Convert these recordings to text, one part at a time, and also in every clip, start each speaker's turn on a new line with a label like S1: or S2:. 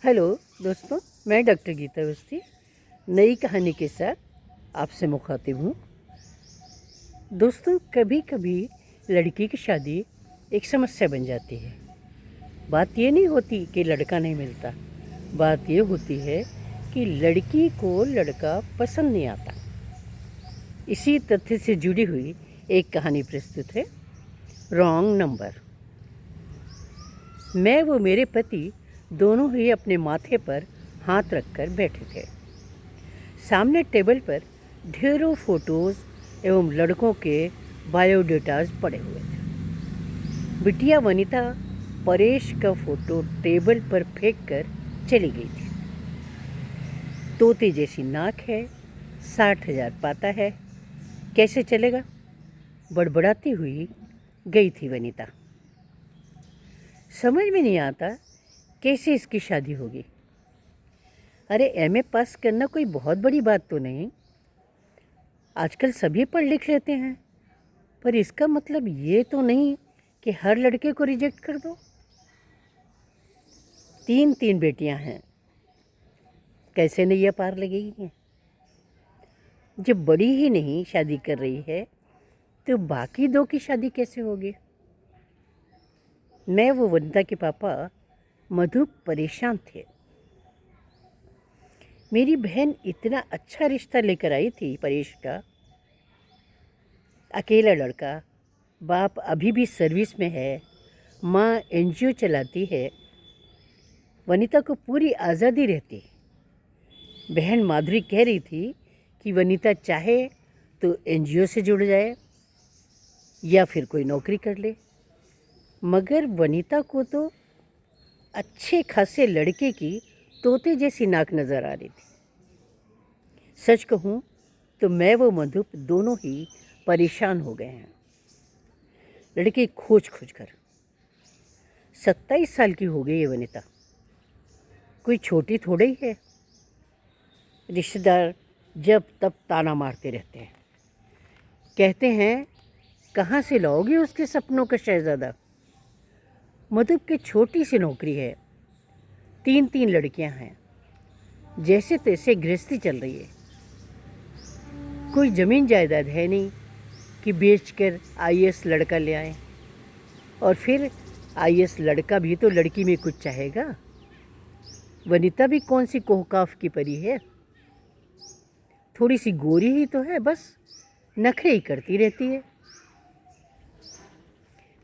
S1: Hello दोस्तों, मैं doctor Gita Awasthi नई कहानी के साथ आपसे मुखातिब हूँ। दोस्तों, कभी कभी लड़की की शादी एक समस्या बन जाती है। बात ये नहीं होती कि लड़का नहीं मिलता, बात ये होती है कि लड़की को लड़का पसंद नहीं आता। इसी तथ्य से जुड़ी हुई एक कहानी प्रस्तुत है, रॉन्ग नंबर। मैं व मेरे पति दोनों ही अपने माथे पर हाथ रखकर बैठे थे। सामने टेबल पर ढेरों फोटोज़ एवं लड़कों के बायोडेटाज पड़े हुए थे। बिटिया वनिता परेश का फोटो टेबल पर फेंक कर चली गई थी। तोते जैसी नाक है, 60,000 पाता है, कैसे चलेगा, बड़बड़ाती हुई गई थी वनिता। समझ में नहीं आता कैसे इसकी शादी होगी। अरे एमए पास करना कोई बहुत बड़ी बात तो नहीं, आजकल सभी पढ़ लिख लेते हैं, पर इसका मतलब ये तो नहीं कि हर लड़के को रिजेक्ट कर दो। 3 बेटियां हैं, कैसे नैया पार लगेगी। जब बड़ी ही नहीं शादी कर रही है तो बाकी 2 की शादी कैसे होगी। मैं वो वनिता के पापा मधु परेशान थे। मेरी बहन इतना अच्छा रिश्ता लेकर आई थी परेश का, अकेला लड़का, बाप अभी भी सर्विस में है, माँ एनजीओ चलाती है, वनिता को पूरी आज़ादी रहती। बहन माधुरी कह रही थी कि वनिता चाहे तो एनजीओ से जुड़ जाए या फिर कोई नौकरी कर ले, मगर वनिता को तो अच्छे खासे लड़के की तोते जैसी नाक नज़र आ रही थी। सच कहूँ तो मैं वो मधु दोनों ही परेशान हो गए हैं लड़के खोज खोज कर। 27 साल की हो गई है वनिता, कोई छोटी थोड़ी ही है। रिश्तेदार जब तब ताना मारते रहते हैं, कहते हैं कहाँ से लाओगे उसके सपनों का शहजादा। मधु की छोटी सी नौकरी है, 3 लड़कियां हैं, जैसे तैसे गृहस्थी चल रही है। कोई ज़मीन जायदाद है नहीं कि बेचकर आईएएस लड़का ले आए, और फिर आईएएस लड़का भी तो लड़की में कुछ चाहेगा। वनिता भी कौन सी कोहकाफ की परी है, थोड़ी सी गोरी ही तो है, बस नखरे ही करती रहती है।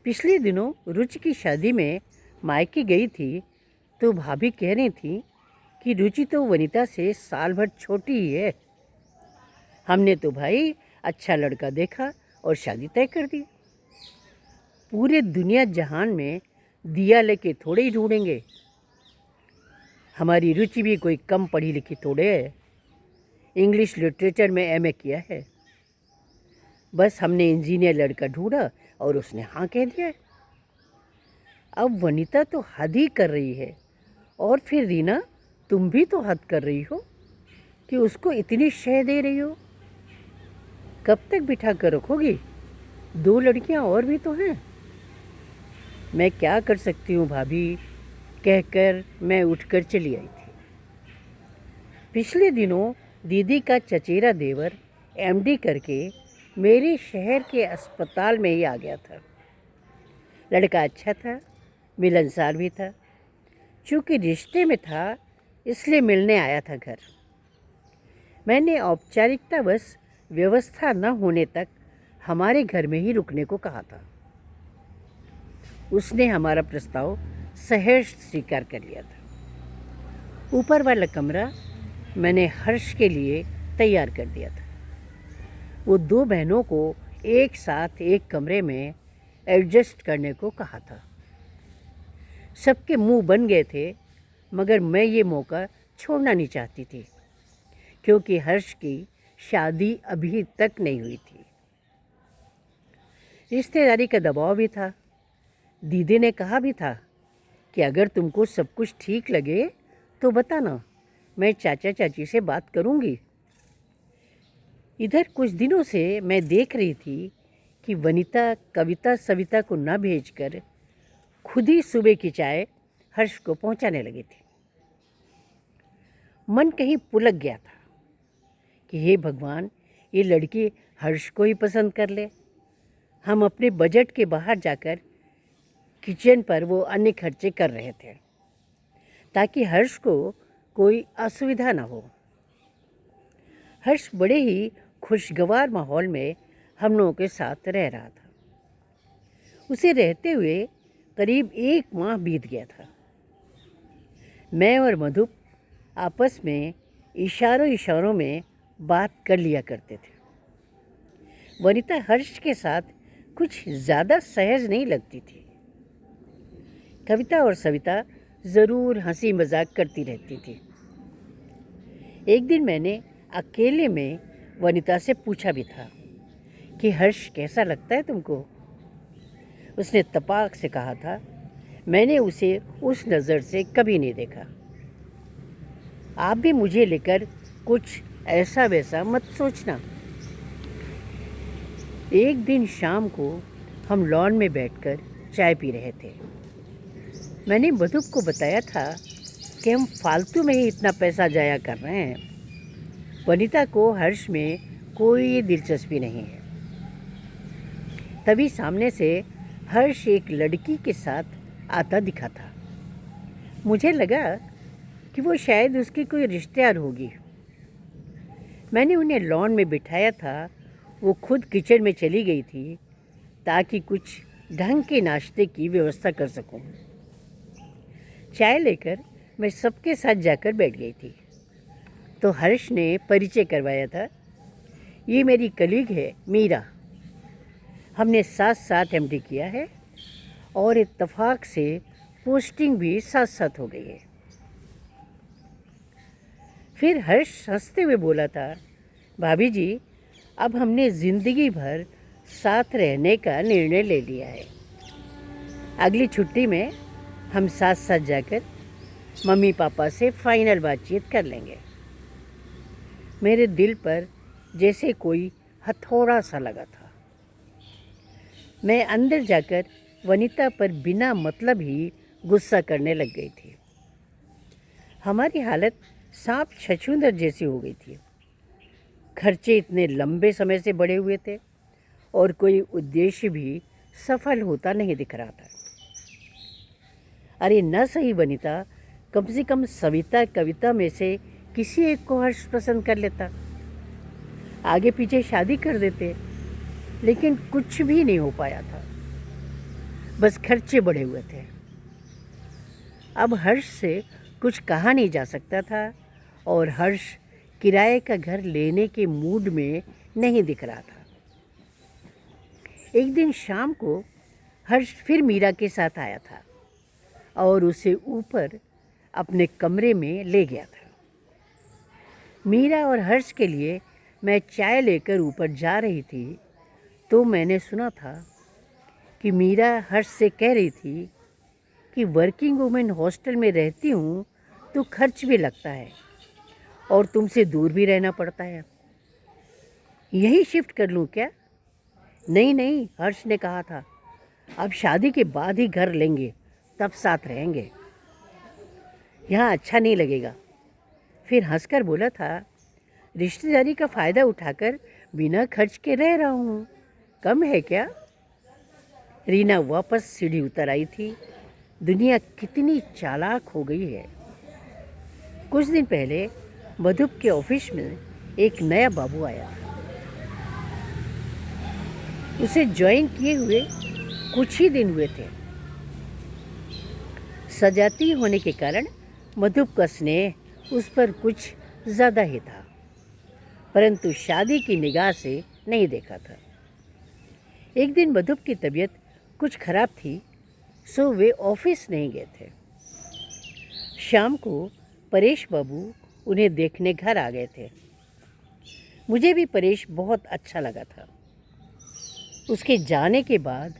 S1: पिछले दिनों रुचि की शादी में मायके गई थी तो भाभी कह रही थी कि रुचि तो वनिता से साल भर छोटी ही है। हमने तो भाई अच्छा लड़का देखा और शादी तय कर दी। पूरे दुनिया जहान में दिया लेके थोड़े ही ढूंढेंगे। हमारी रुचि भी कोई कम पढ़ी लिखी थोड़े है, इंग्लिश लिटरेचर में एमए किया है। बस हमने इंजीनियर लड़का ढूंढा और उसने हाँ कह दिया। अब वनिता तो हद ही कर रही है, और फिर रीना तुम भी तो हद कर रही हो कि उसको इतनी शह दे रही हो। कब तक बिठा कर रखोगी, 2 लड़कियां और भी तो हैं। मैं क्या कर सकती हूँ भाभी, कहकर मैं उठकर चली आई थी। पिछले दिनों दीदी का चचेरा देवर एमडी करके मेरे शहर के अस्पताल में ही आ गया था। लड़का अच्छा था, मिलनसार भी था। चूँकि रिश्ते में था इसलिए मिलने आया था घर। मैंने औपचारिकता बस व्यवस्था न होने तक हमारे घर में ही रुकने को कहा था। उसने हमारा प्रस्ताव सहर्ष स्वीकार कर लिया था। ऊपर वाला कमरा मैंने हर्ष के लिए तैयार कर दिया था। वो 2 बहनों को एक साथ एक कमरे में एडजस्ट करने को कहा था। सबके मुंह बन गए थे, मगर मैं ये मौका छोड़ना नहीं चाहती थी, क्योंकि हर्ष की शादी अभी तक नहीं हुई थी। रिश्तेदारी का दबाव भी था। दीदी ने कहा भी था कि अगर तुमको सब कुछ ठीक लगे तो बताना, मैं चाचा चाची से बात करूंगी। इधर कुछ दिनों से मैं देख रही थी कि वनिता कविता सविता को न भेजकर खुद ही सुबह की चाय हर्ष को पहुंचाने लगी थी। मन कहीं पुलक गया था कि हे भगवान, ये लड़की हर्ष को ही पसंद कर ले। हम अपने बजट के बाहर जाकर किचन पर वो अन्य खर्चे कर रहे थे ताकि हर्ष को कोई असुविधा ना हो। हर्ष बड़े ही खुशगवार माहौल में हम लोगों के साथ रह रहा था। उसे रहते हुए करीब 1 माह बीत गया था। मैं और मधुप आपस में इशारों में बात कर लिया करते थे। वनिता हर्ष के साथ कुछ ज़्यादा सहज नहीं लगती थी। कविता और सविता ज़रूर हंसी मजाक करती रहती थी। एक दिन मैंने अकेले में वनिता से पूछा भी था कि हर्ष कैसा लगता है तुमको। उसने तपाक से कहा था, मैंने उसे उस नज़र से कभी नहीं देखा। आप भी मुझे लेकर कुछ ऐसा वैसा मत सोचना। एक दिन शाम को हम लॉन में बैठकर चाय पी रहे थे। मैंने मधुप को बताया था कि हम फालतू में ही इतना पैसा जाया कर रहे हैं। वनिता को हर्ष में कोई दिलचस्पी नहीं है। तभी सामने से हर्ष एक लड़की के साथ आता दिखा था। मुझे लगा कि वो शायद उसकी कोई रिश्तेदार होगी। मैंने उन्हें लॉन में बिठाया था। वो खुद किचन में चली गई थी ताकि कुछ ढंग के नाश्ते की व्यवस्था कर सकूं। चाय लेकर मैं सबके साथ जाकर बैठ गई थी तो हर्ष ने परिचय करवाया था। ये मेरी कलीग है मीरा। हमने साथ साथ एमडी किया है और इत्तेफाक से पोस्टिंग भी साथ साथ हो गई है। फिर हर्ष हंसते हुए बोला था, भाभी जी, अब हमने ज़िंदगी भर साथ रहने का निर्णय ले लिया है। अगली छुट्टी में हम साथ साथ जाकर मम्मी पापा से फाइनल बातचीत कर लेंगे। मेरे दिल पर जैसे कोई हथौड़ा सा लगा था। मैं अंदर जाकर वनिता पर बिना मतलब ही गुस्सा करने लग गई थी। हमारी हालत सांप छछूंदर जैसी हो गई थी। खर्चे इतने लंबे समय से बढ़े हुए थे और कोई उद्देश्य भी सफल होता नहीं दिख रहा था। अरे न सही वनिता, कम से कम सविता कविता में से किसी एक को हर्ष पसंद कर लेता, आगे पीछे शादी कर देते। लेकिन कुछ भी नहीं हो पाया था। बस खर्चे बढ़े हुए थे। अब हर्ष से कुछ कहा नहीं जा सकता था और हर्ष किराए का घर लेने के मूड में नहीं दिख रहा था। एक दिन शाम को हर्ष फिर मीरा के साथ आया था और उसे ऊपर अपने कमरे में ले गया था। मीरा और हर्ष के लिए मैं चाय लेकर ऊपर जा रही थी तो मैंने सुना था कि मीरा हर्ष से कह रही थी कि वर्किंग वुमेन हॉस्टल में रहती हूँ तो खर्च भी लगता है और तुमसे दूर भी रहना पड़ता है। यही शिफ्ट कर लूँ क्या? नहीं नहीं, हर्ष ने कहा था, अब शादी के बाद ही घर लेंगे, तब साथ रहेंगे। यहाँ अच्छा नहीं लगेगा। फिर हंसकर बोला था, रिश्तेदारी का फ़ायदा उठाकर बिना खर्च के रह रहा हूँ, कम है क्या? रीना वापस सीढ़ी उतर आई थी। दुनिया कितनी चालाक हो गई है। कुछ दिन पहले मधुप के ऑफिस में एक नया बाबू आया। उसे ज्वाइन किए हुए कुछ ही दिन हुए थे। सजाती होने के कारण मधुप का स्नेह उस पर कुछ ज़्यादा ही था, परंतु शादी की निगाह से नहीं देखा था। एक दिन मधुप की तबीयत कुछ खराब थी, सो वे ऑफिस नहीं गए थे। शाम को परेश बाबू उन्हें देखने घर आ गए थे। मुझे भी परेश बहुत अच्छा लगा था। उसके जाने के बाद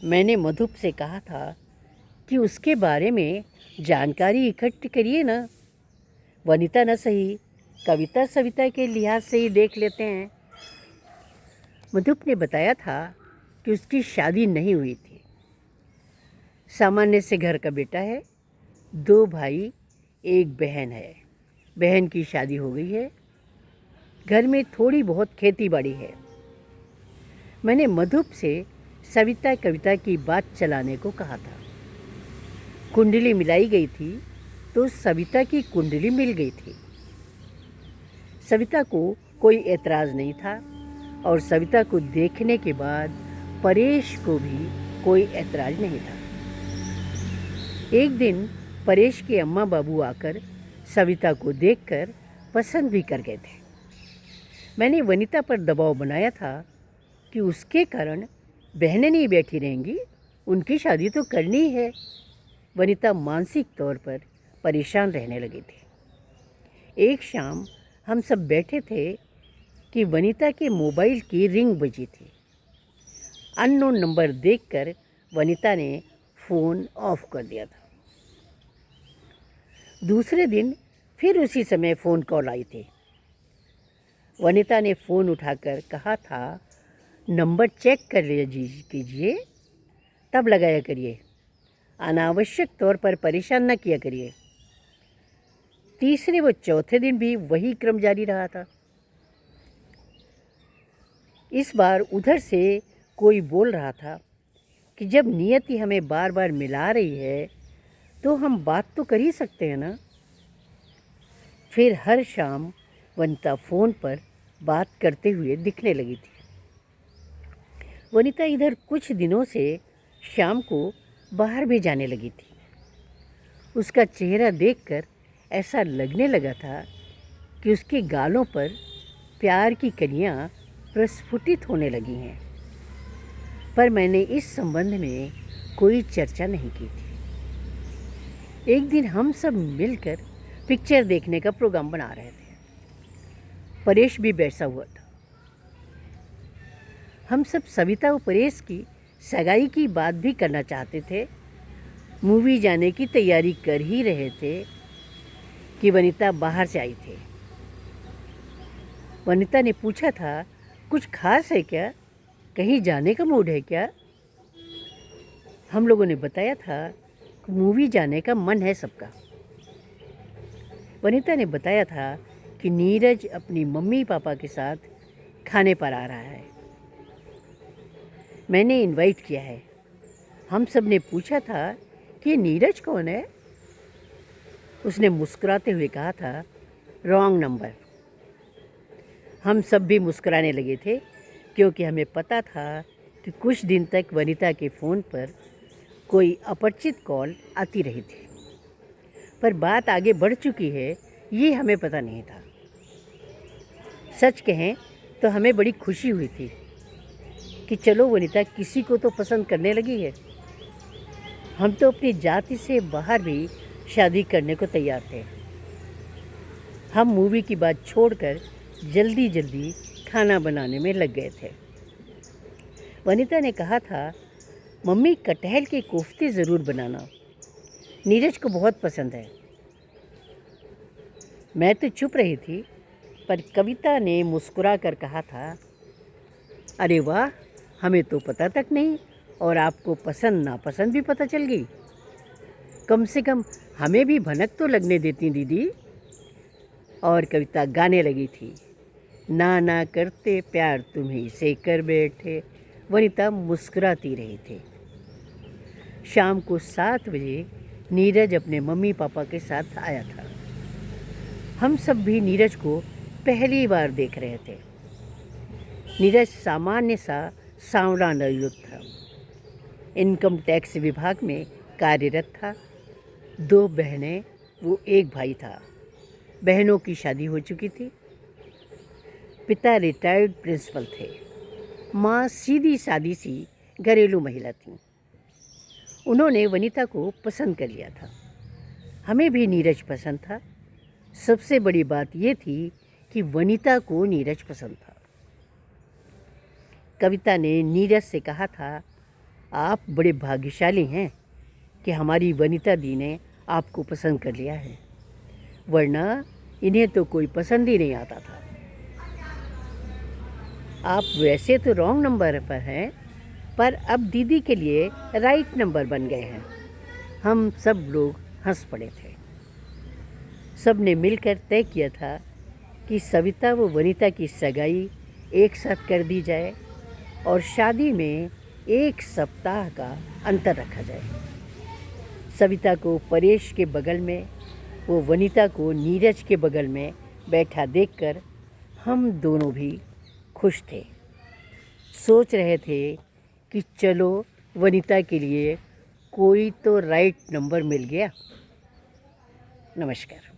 S1: मैंने मधुप से कहा था कि उसके बारे में जानकारी इकट्ठी करिए ना। वनिता न सही, कविता सविता के लिहाज से ही देख लेते हैं। मधुप ने बताया था कि उसकी शादी नहीं हुई थी। सामान्य से घर का बेटा है, 2 भाई 1 बहन है। बहन की शादी हो गई है, घर में थोड़ी बहुत खेती बाड़ी है। मैंने मधुप से सविता कविता की बात चलाने को कहा था। कुंडली मिलाई गई थी तो सविता की कुंडली मिल गई थी। सविता को कोई एतराज़ नहीं था और सविता को देखने के बाद परेश को भी कोई एतराज़ नहीं था। एक दिन परेश के अम्मा बाबू आकर सविता को देखकर पसंद भी कर गए थे। मैंने वनिता पर दबाव बनाया था कि उसके कारण बहनें नहीं बैठी रहेंगी, उनकी शादी तो करनी है। वनिता मानसिक तौर पर परेशान रहने लगी थी। एक शाम हम सब बैठे थे कि वनिता के मोबाइल की रिंग बजी थी। अननोन नंबर देखकर वनिता ने फ़ोन ऑफ कर दिया था। दूसरे दिन फिर उसी समय फ़ोन कॉल आई थी। वनिता ने फ़ोन उठाकर कहा था, नंबर चेक कर कीजिए, तब लगाया करिए, अनावश्यक तौर पर परेशान न किया करिए। तीसरे व चौथे दिन भी वही क्रम जारी रहा था। इस बार उधर से कोई बोल रहा था कि जब नियति हमें बार बार मिला रही है तो हम बात तो कर ही सकते हैं ना। फिर हर शाम वनिता फ़ोन पर बात करते हुए दिखने लगी थी। वनिता इधर कुछ दिनों से शाम को बाहर भी जाने लगी थी। उसका चेहरा देखकर ऐसा लगने लगा था कि उसके गालों पर प्यार की कलियां प्रस्फुटित होने लगी हैं, पर मैंने इस संबंध में कोई चर्चा नहीं की थी। एक दिन हम सब मिलकर पिक्चर देखने का प्रोग्राम बना रहे थे। परेश भी बैठा हुआ था। हम सब सविता और परेश की सगाई की बात भी करना चाहते थे। मूवी जाने की तैयारी कर ही रहे थे कि वनिता बाहर से आई थी। वनिता ने पूछा था, कुछ खास है क्या, कहीं जाने का मूड है क्या? हम लोगों ने बताया था कि मूवी जाने का मन है सबका। वनिता ने बताया था कि नीरज अपनी मम्मी पापा के साथ खाने पर आ रहा है, मैंने इनवाइट किया है। हम सब ने पूछा था कि नीरज कौन है? उसने मुस्कुराते हुए कहा था, रॉन्ग नंबर। हम सब भी मुस्कुराने लगे थे क्योंकि हमें पता था कि कुछ दिन तक वनिता के फ़ोन पर कोई अपरिचित कॉल आती रही थी, पर बात आगे बढ़ चुकी है ये हमें पता नहीं था। सच कहें तो हमें बड़ी खुशी हुई थी कि चलो वनिता किसी को तो पसंद करने लगी है। हम तो अपनी जाति से बाहर भी शादी करने को तैयार थे। हम मूवी की बात छोड़कर जल्दी जल्दी खाना बनाने में लग गए थे। वनिता ने कहा था, मम्मी कटहल के कोफ्ते ज़रूर बनाना, नीरज को बहुत पसंद है। मैं तो चुप रही थी, पर कविता ने मुस्कुरा कर कहा था, अरे वाह, हमें तो पता तक नहीं और आपको पसंद नापसंद भी पता चल गई। कम से कम हमें भी भनक तो लगने देती दीदी। और कविता गाने लगी थी, ना ना करते प्यार तुम्हीं से कर बैठे। वनिता मुस्कुराती रही थी। शाम को 7 बजे नीरज अपने मम्मी पापा के साथ आया था। हम सब भी नीरज को पहली बार देख रहे थे। नीरज सामान्य सा सांवला नवयुवक था। इनकम टैक्स विभाग में कार्यरत था। 2 बहनें, वो 1 भाई था। बहनों की शादी हो चुकी थी। पिता रिटायर्ड प्रिंसिपल थे। माँ सीधी सादी सी घरेलू महिला थी। उन्होंने वनिता को पसंद कर लिया था। हमें भी नीरज पसंद था। सबसे बड़ी बात ये थी कि वनिता को नीरज पसंद था। कविता ने नीरज से कहा था, आप बड़े भाग्यशाली हैं कि हमारी वनिता दी ने आपको पसंद कर लिया है, वरना इन्हें तो कोई पसंद ही नहीं आता था। आप वैसे तो रॉन्ग नंबर पर हैं, पर अब दीदी के लिए राइट नंबर बन गए हैं। हम सब लोग हंस पड़े थे। सब ने मिलकर तय किया था कि सविता व वनिता की सगाई एक साथ कर दी जाए और शादी में 1 सप्ताह का अंतर रखा जाए। सविता को परेश के बगल में, वो वनिता को नीरज के बगल में बैठा देखकर हम दोनों भी खुश थे। सोच रहे थे कि चलो वनिता के लिए कोई तो राइट नंबर मिल गया। नमस्कार।